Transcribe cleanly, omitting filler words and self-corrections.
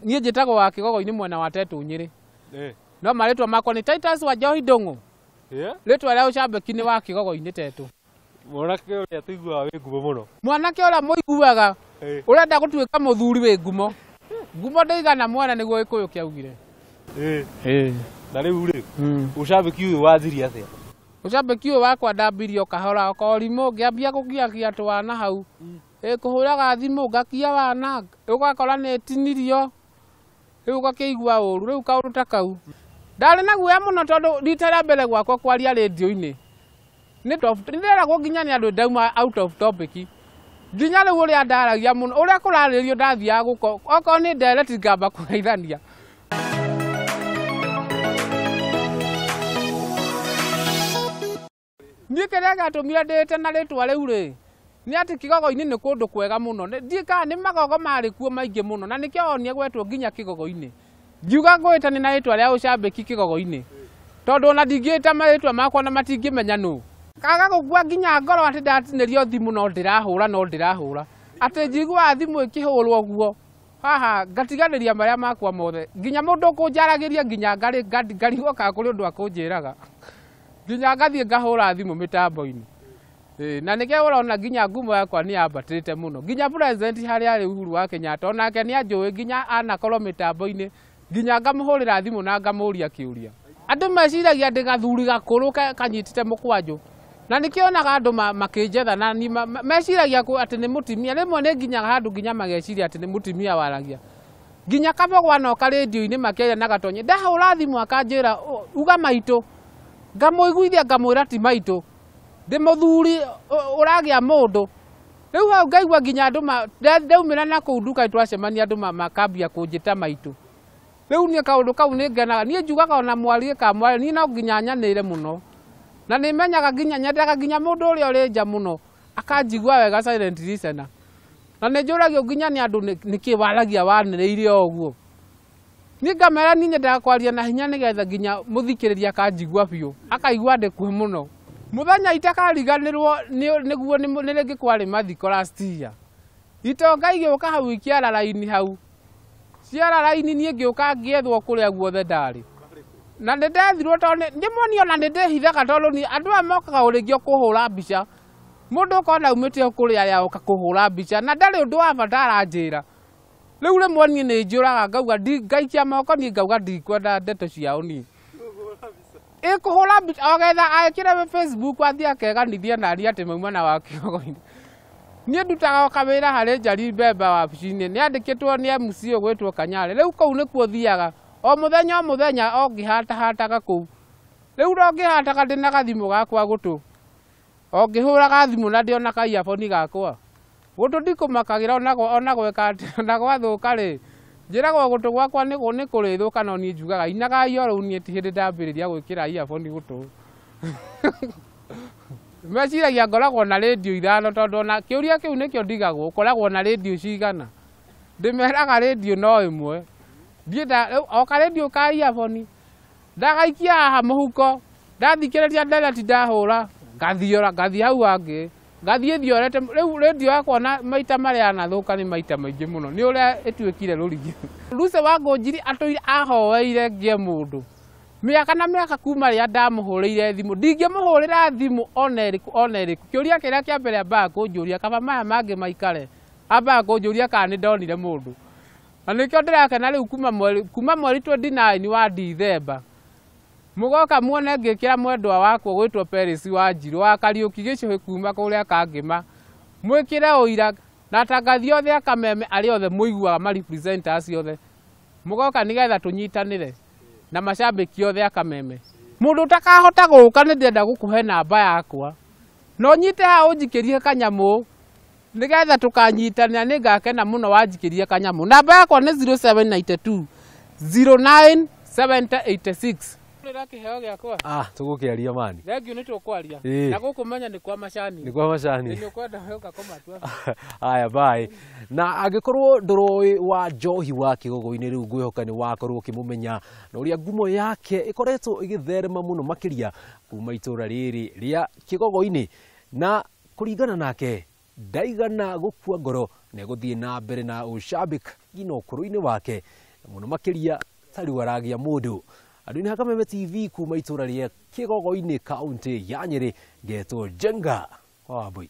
Niĩ njĩtagwo wa Kigogo-ini mwena wa Tetu Nyeri. No marĩtwa makwa nĩ Titus Wanjohi Ndung'u. Rĩtwa rĩa ũcambeki nĩ wa Kigogo-ini Tetu. Mwanake ũrĩa tũiguaga wĩ ngumo mũno. Mwanake ũrĩa mũiguaga ũrenda gũtuĩka mũthuri wĩ ngumo. Ngumo ndĩigana mwana nĩguo Gĩkũyũ kĩaugire. Na rĩu rĩ, ũcambeki ũyũ wanjirie atĩa? Ũcambeki ũyũ wakwa ndambirie kahora o korimũ ngĩambia gũkiakia twana hau. Kũhũraga thimũ ngakia wana ũgakora nĩ tinirio. Rĩu ũgakĩigua ũru rĩu kaũndũ ta kau. Ndarĩ na guoya mũno tondũ rita rĩa mbere gwakwa kwaria rĩndiũ-inĩ. Nĩnderagwo nginya nĩ andũ ndauma out of topic. Nginya rĩu ũrĩa ndaragia mũno ũrĩa kũrarĩrio ndathiaga gũko okorwo nĩ ndereti ngamba kũgeithania. Niĩ kĩrĩa gĩatũmire ndĩte na rĩtwa rĩu rĩ nĩ atĩ Kigogo-ini nĩ kũndũ kwega mũno. Ndiĩ kana nĩ magogo marĩ kuo maingĩ mũno na nĩkĩo onie gwetwo nginya Kigogo-ini. Ngiuga ngwĩtani na rĩtwa rĩa ũcambeki Kigogo-ini tondũ ona ndingĩĩta marĩtwa makwa na matingĩmenya nũ. Kaga gũkua nginya ngoro atĩ ndatinĩrio thimũ no ndĩrahũra. Atĩ njiguaga thimũ ĩkĩhũrwo ũguo. Haha ngatiganĩria marĩa makwa mothe. Nginya mũndũ kũnjaragĩria nginya ngarigwo kana kũrĩ ũndũ akũnjĩraga. Nginya ngathiĩ ngahũra thimũ mĩtambo-inĩ. Na nĩkĩo ũrona nginya ngumo yakwa nĩ yambatĩrĩte mũno. Nginya president harĩa arĩ Uhuru wa Kenyatta onake nĩ anjũĩ nginya anakorwo mĩtambo-inĩ. Nginya ngamũhũrĩra thimũ na ngamũria kĩũria. Andũ meciragia ndĩ gathuri gakũrũ kanyitĩte mũkwanjũ. Na nĩkĩo onaga andũ makĩnjetha na meciragia atĩ nĩ mũtumia. Rĩmwe nĩ nginyaga handũ nginya mageciria atĩ nĩ mũtumia waragia. Nginya kabogwa noka rĩndiũ-inĩ makĩaria na gatonye. Ndahũra thimũ akanjĩra uga maitũ. Ngamũiguithia ngamwĩra ti maitũ. Ndĩ mũthuri ũragĩa mũndũ. Rĩu hau ngaigua nginya andũ ndaumĩra na kũu nduka turacemania andũ makambia kũnjĩta maitũ. Rĩu niĩ kaũndũ kau nĩ ngenaga. Niĩ njugaga ona mwarie ka mwarie niĩ no nginya nyanĩre mũno. Na nĩ menyaga nginya nyendaga nginya mũndũ ũrĩa ũrĩ nja mũno akanjigua wega silent listener. Na nĩ njũragio nginya nĩ andũ nĩkĩ waragia wanĩrĩire ũguo. Niĩ ngamera niĩ nyendaga kwaria na hinya nĩgetha nginya mũthikĩrĩria akanjigua biũ akaigua ndĩkuo mũno. Mũthenya itakariganĩrwo nĩguo nĩ rĩngĩ kwarĩ mathiko last year. Itonga igĩũka hau ikiara raini hau. Ciara raini niĩ ngĩũka ngĩethwo kũrĩa guothe ndarĩ. Na nĩ ndethirwo tondũ ndĩmuonia ona nĩ ndĩhithaga tondũ andũ aya mokaga ũrĩngĩ kũhũra mbica. Mũndũ ũkona umĩte kũrĩa aya oka kũhũra mbica na ndarĩ ũndũ wa bata aranjĩra. Rĩu rĩmwe niĩ nĩ njũraga ngauga ngaikia moko niĩ ngauga ndikwenda ndeto ciao niĩ. Kũhũra mbica ogetha ekĩre Facebook athiĩ akeganithia na aria atĩ mauma na wa Kigogo-ini. Niĩ ndutaga kawĩra harĩ Njari Mbemba wabici-inĩ nĩ andĩkĩtwo nĩ MC ũgwĩtwo Kanyare. Rĩu kũu nĩkuo thiaga o mũthenya ngĩhatahataga kũu. Rĩu ro ngĩhataga ndĩ na gathimũ gakwa gũtũ. O ngĩhũraga thimũ na ndĩ ona ka-earphone gakwa. Gũtũ ndikũmakagĩra ona gweka atĩ ona gwathũka rĩ. Njĩragwo gũtũ gwakwa nĩ kũrĩthũka no niĩ njugaga inagai o rĩu niĩ ti hĩndĩ ndambĩrĩria gwĩkĩra earphone gũtũ. Meciragia ngoragwo na rĩndiũ ithano tondũ ona kĩũria kĩu nĩkĩo ndigagwo ũkoragwo na rĩndiũ cigana. Ndĩmeraga rĩndiũ no ĩmwe. O karĩndiũ ka earphone ndagaikia haha mũhuko ndathikĩrĩria ndereti ndahũra ngathiĩ hau hangĩ ngathiĩ thiorete. Rĩu rĩndiũ yakwa na maita marĩa anathũka nĩ maita maingĩ mũno nĩ ũrĩa ĩtuĩkire rũrigi. Luce wa Ngũnjiri ahoeire ngie mũndũ mĩaka na mĩaka kuma rĩrĩa ndamũhũrĩire thimũ. Ndingĩmũhũrĩra thimũ ona ĩrĩkũ. Kĩũria kĩrĩa kĩa mbere ambaga kũnjũria kaba maya mangĩ maikare ambaga kũnjũria kana nĩ ndonire mũndũ. Na nĩkĩo ndĩrakena rĩu kuma mweri 29 wa Dithemba mũgoka muone ngĩkĩra mwendwa wakwa gwĩtwo Paris Wanjiru wa Kariũki Gĩcũhĩ kuma kũrĩa Kangĩma. Mwĩkĩre ũira na tangathi othe a Kameme arĩa othe mũiguaga ma-representer acio othe. Mũgoka nĩgetha tũnyitanĩre na macambĩki othe a Kameme. Mũndũ ũtakahota gũka nĩ ndĩrenda gũkũhe namba yakwa. No nyite ha ũnjikĩrie kanyamũ nĩgetha tũkanyitanĩra nĩ ngakena mũno wanjikĩrie kanyamũ. Namba yakwa nĩ 0792 097086. Tũgũkĩaria mani. Thengiũ nĩ tũkwaria. Na gũkũmenya nĩ kwa macani. Nĩ kwa macani. Nĩ ũkwenda gũka kũmatua. Aya bye. Na angĩkorwo ndũrũĩ Wanjohi wa Kigogo-ini rĩu ngwĩhoka nĩ wakorwo ũkĩmũmenya na ũrĩa ngumo yake ĩkoretwo ĩgĩtherema mũno makĩria kuma itũra rĩrĩ rĩa Kigogo-ini. Na kũringana nake ndaigana gũkua ngoro na gũthiĩ na mbere na ũcambĩki ngina ũkũrũ-inĩ wake muno makiria tari waragia mundu. Andu ni Kameme TV kuma itũra ria Kigogo-ini kaunti ya Nyeri, ngetwo Njenga Wambui.